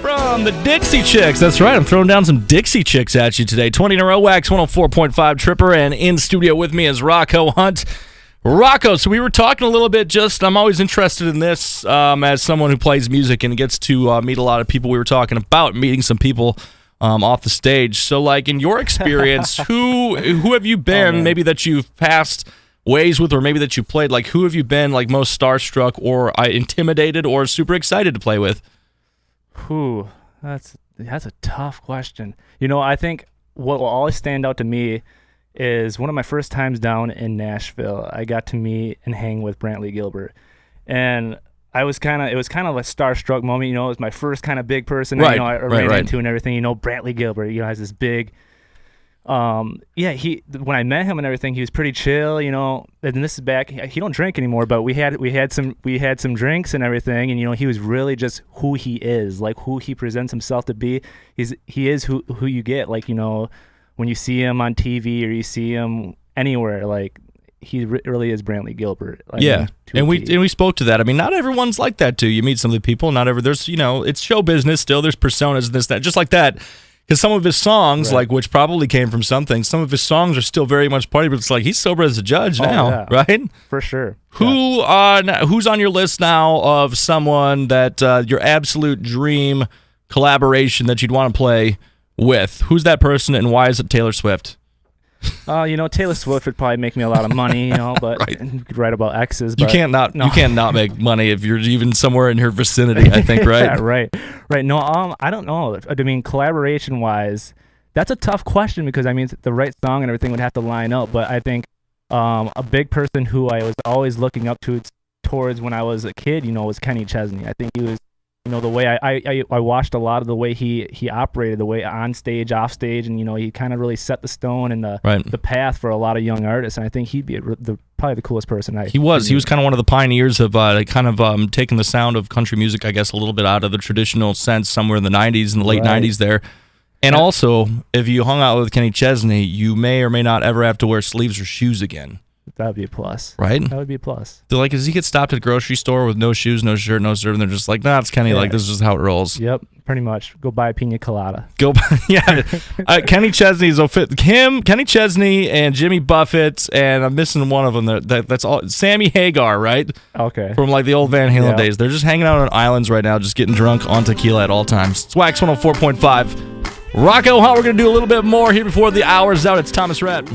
From the Dixie Chicks. That's right. I'm throwing down some Dixie Chicks at you today. 20 in a row, Waxx 104.5 Tripper, and in studio with me is Rocko Hunt. Rocko, so we were talking a little bit I'm always interested in this as someone who plays music and gets to meet a lot of people. We were talking about meeting some people off the stage. So, like, in your experience, who have you been, maybe that you've passed ways with, or maybe that you played, like, who have you been, like, most starstruck or intimidated or super excited to play with? Whew, that's a tough question. You know, I think what will always stand out to me is one of my first times down in Nashville. I got to meet and hang with Brantley Gilbert, and it was kind of a starstruck moment. You know, it was my first kind of big person I ran into and everything. You know, Brantley Gilbert, you know, has this big. When I met him and everything, he was pretty chill, you know. And this is back. He don't drink anymore, but we had some drinks and everything, and you know, he was really just who he is, like who he presents himself to be. He is who you get, like, you know, when you see him on TV or you see him anywhere, like he really is Brantley Gilbert. And we spoke to that. I mean, not everyone's like that too. You meet some of the people, there's, you know, it's show business still. There's personas, this, that, just like that. Because some of his songs, like, which probably came from something, some of his songs are still very much party, but it's like he's sober as a judge now, right? For sure. Who's on your list now of someone that your absolute dream collaboration that you'd want to play with? Who's that person, and why is it Taylor Swift? You know, Taylor Swift would probably make me a lot of money, you know, but you could write about exes. But you can't not make money if you're even somewhere in her vicinity, I think, right? Yeah, right. No, I don't know. I mean, collaboration-wise, that's a tough question because, I mean, the right song and everything would have to line up. But I think a big person who I was always looking up towards when I was a kid, you know, was Kenny Chesney. I think he was, you know, the way I watched a lot of the way he operated, the way on stage, off stage, and you know, he kind of really set the stone and the path for a lot of young artists. And I think he'd be probably the coolest person. He was kind of one of the pioneers of taking the sound of country music, I guess, a little bit out of the traditional sense somewhere in the 90s, in the late 90s there. And also, if you hung out with Kenny Chesney, you may or may not ever have to wear sleeves or shoes again. That would be a plus. Right? That would be a plus. They're like, does he get stopped at a grocery store with no shoes, no shirt, no serve? And they're just like, nah, it's Kenny. Like, this is just how it rolls. Yep, pretty much. Go buy a pina colada. Kenny Chesney's Kenny Chesney and Jimmy Buffett, and I'm missing one of them. That's all. Sammy Hagar, right? Okay. From like the old Van Halen days. They're just hanging out on islands right now, just getting drunk on tequila at all times. It's Waxx 104.5. Rocko Hunt, we're going to do a little bit more here before the hour's out. It's Thomas Rhett.